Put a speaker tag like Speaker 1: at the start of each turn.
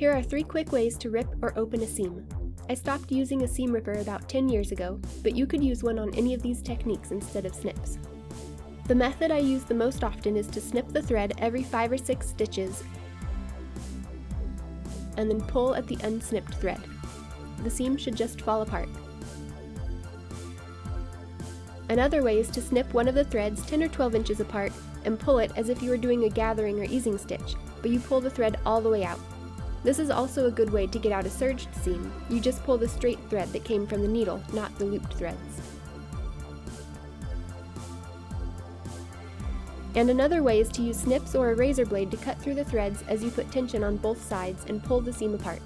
Speaker 1: Here are 3 quick ways to rip or open a seam. I stopped using a seam ripper about 10 years ago, but you could use one on any of these techniques instead of snips. The method I use the most often is to snip the thread every 5 or 6 stitches and then pull at the unsnipped thread. The seam should just fall apart. Another way is to snip one of the threads 10 or 12 inches apart and pull it as if you were doing a gathering or easing stitch, but you pull the thread all the way out. This is also a good way to get out a serged seam. You just pull the straight thread that came from the needle, not the looped threads. And another way is to use snips or a razor blade to cut through the threads as you put tension on both sides and pull the seam apart.